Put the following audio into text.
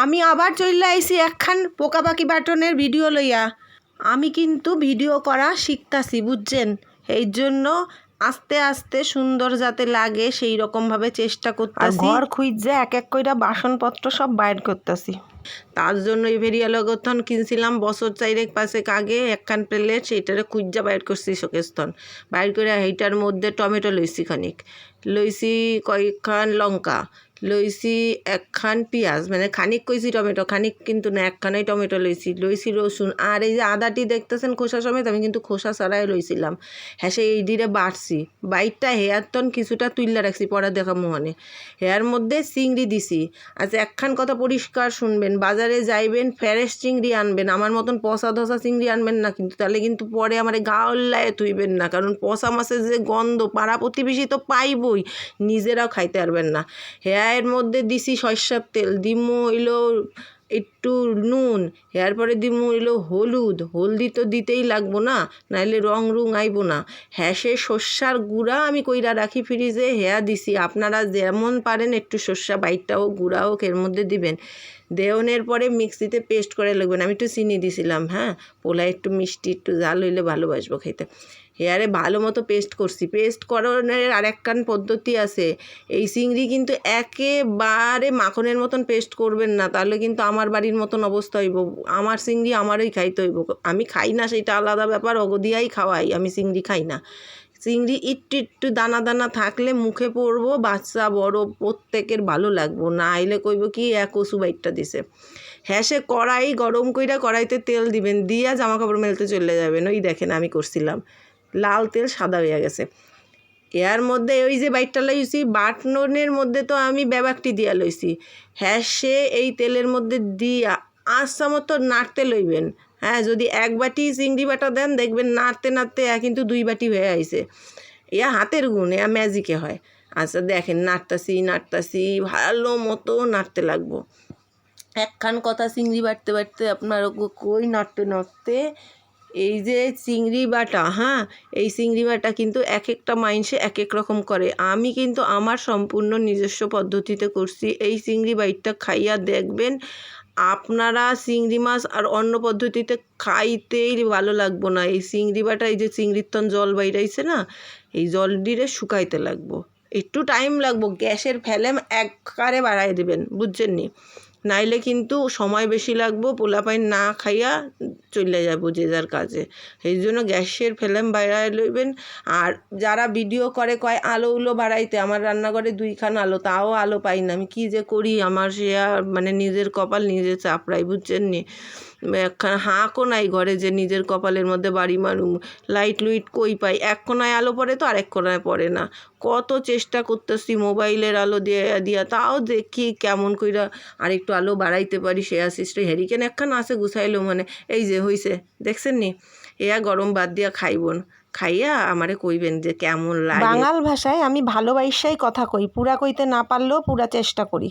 আমি আবার চলে আইছি একখান পোকা পাখি বাটনের ভিডিও লইয়া। আমি কিন্তু ভিডিও করা শিখতাছি, বুঝছেন? এই জন্য আস্তে আস্তে সুন্দর যাতে লাগে সেই রকমভাবে চেষ্টা করতেছি। ঘর খুঁজে এক এক কইরা বাসনপত্র সব বাইর করতেছি। তার জন্য এই ভেরিয়ালগথন কিনছিলাম বছর 4-5 আগে একখান প্লেট, সেইটারে খুঁজা বাইর করছি শোকেস্তন। বাইর করে সেইটার মধ্যে টমেটো লইছি খানিক, লইছি কয়েকখান লঙ্কা, লইছি একখান পেঁয়াজ, মানে খানিক কইছি টমেটো, খানিক কিন্তু না, একখানাই টমেটো লইছি রসুন। আর এই যে আদাটি দেখতেছেন খোসা সমেত, আমি কিন্তু খোসা ছাড়াই লইছিলাম। হ্যাঁ, সেই এই দিরে বাড়ছি বাইরটা হেয়ার তন কিছুটা তুইলা রাখছি, পরে দেখা মোহনে হেয়ার মধ্যে চিংড়ি দিছি। আচ্ছা, একখান কথা পরিষ্কার শুনবেন, বাজারে যাইবেন ফ্রেশ চিংড়ি আনবেন, আমার মতন পচা ধসা চিংড়ি আনবেন না কিন্তু, তাহলে কিন্তু পরে আমার গাওয়াল্লায় তুইবেন না, কারণ পচা মাছের যে গন্ধ পাড়া প্রতিবেশী তো পাইবই, নিজেরাও খাইতে পারবেন না। হেয়ার মধ্যে দিছি সরষের তেল, দিমু হইলো একটু নুন, হেয়ার পরে দিমু হইলো হলুদ, হলদি তো দিতেই লাগবো না, নাইলে রং আইব না। হ্যাঁ, সে সর্ষার গুঁড়া আমি কইরা রাখি ফ্রিজে, হেয়া দিছি। আপনারা যেমন পারেন একটু সর্ষা বাইটটা হোক গুঁড়া হোক এর মধ্যে দিবেন। দেওনের পরে মিক্সিতে পেস্ট করে লাগবেন। আমি একটু চিনি দিছিলাম, হ্যাঁ, পোলায় একটু মিষ্টি একটু ঝাল হইলে ভালোবাসবো খেতে। হেয়ারে ভালো মতো পেস্ট করছি। পেস্ট করানোর আরেকখান পদ্ধতি আছে। এই চিংড়ি কিন্তু একেবারে মাখনের মতন পেস্ট করবেন না, তাহলে কিন্তু আমার বাড়ির মতন অবস্থা হইব। আমার চিংড়ি আমারই খাইতে হইব। আমি খাই না সেটা আলাদা ব্যাপার, অগদিয়াই খাওয়াই, আমি চিংড়ি খাই না। চিংড়ি একটু দানা দানা থাকলে মুখে পড়বো, বাচ্চা বড় প্রত্যেকের ভালো লাগবো, না আইলে কইব কি এক কচু বাইটটা দিছে। হ্যাঁ, সে কড়াই গরম কইরা কড়াইতে তেল দিবেন, দিয়া জামা কাপড় মেলতে চলে যাবেন। ওই দেখেন আমি করছিলাম, লাল তেল সাদা হয়ে গেছে। এর মধ্যে ওই যে বাইটটা লইছি বাটনের মধ্যে তো আমি ব্যাবাকটি দিয়া লইছি। হ্যাঁ, সে এই তেলের মধ্যে দিয়া আচ্ছা মতো নাড়তে লইবেন। হ্যাঁ, যদি এক বাটি চিংড়ি বাটা দেন দেখবেন নাড়তে নাড়তে কিন্তু 2 বাটি হয়ে আইছে। ইয়া হাতের গুণ, ইয়া ম্যাজিকে হয়। আচ্ছা দেখেন, নাড়তাছি ভালো মতো নাড়তে লাগবো। একখান কথা, চিংড়ি বাটতে বাটতে আপনার কই নাড়তে এই যে চিংড়ি বাটা, হ্যাঁ, এই চিংড়ি বাটা কিন্তু এক একটা মাইনসে এক এক রকম করে। আমি কিন্তু আমার সম্পূর্ণ নিজস্ব পদ্ধতিতে করছি। এই চিংড়ি বাইটটা খাইয়া দেখবেন আপনারা চিংড়ি মাছ আর অন্য পদ্ধতিতে খাইতেই ভালো লাগবো না। এই চিংড়ি বাটা, এই যে চিংড়ির তন জল বাইরাইছে না, এই জল দিয়ে শুকাইতে লাগবো, একটু টাইম লাগবো। গ্যাসের ফ্লেম একবারে বাড়াই দেবেন, বুঝছেন নি, নাইলে কিন্তু সময় বেশি লাগবো, পোলাপাইন না খাইয়া চলে যাবো যে যার কাজে। এই জন্য গ্যাসের ফ্লেম বাড়াই লইবেন। আর যারা ভিডিও করে কয় আলো উলো বাড়াইতে, আমার রান্নাঘরে 2খান আলো, তাও আলো পাই না। আমি কী যে করি, আমার সে মানে নিজের কপাল নিজে চাপড়াই, বুঝছেন নি। একখান হাঁকও নাই ঘরে যে নিজের কপালের মধ্যে বাড়ি মারুম। লাইট লুইট কই পাই, এক কোনায় আলো পড়ে তো আরেক কোনায় পড়ে না। কত চেষ্টা করতেছি মোবাইলের আলো দিয়া, তাও দেখি কেমন কইরা আরেকটু আলো বাড়াইতে পারি। সে আসিস্টে হেরিকেন একখান আছে গুছাইলো, মানে এই যে হইছে, দেখছেন নি। এয়া গরম বাদ দিয়া খাইবন, খাইয়া আমারে কইবেন যে কেমন লাগে। বাঙাল ভাষায় আমি ভালোবাসাই কথা কই, পুরা কইতে না পারলেও পুরা চেষ্টা করি।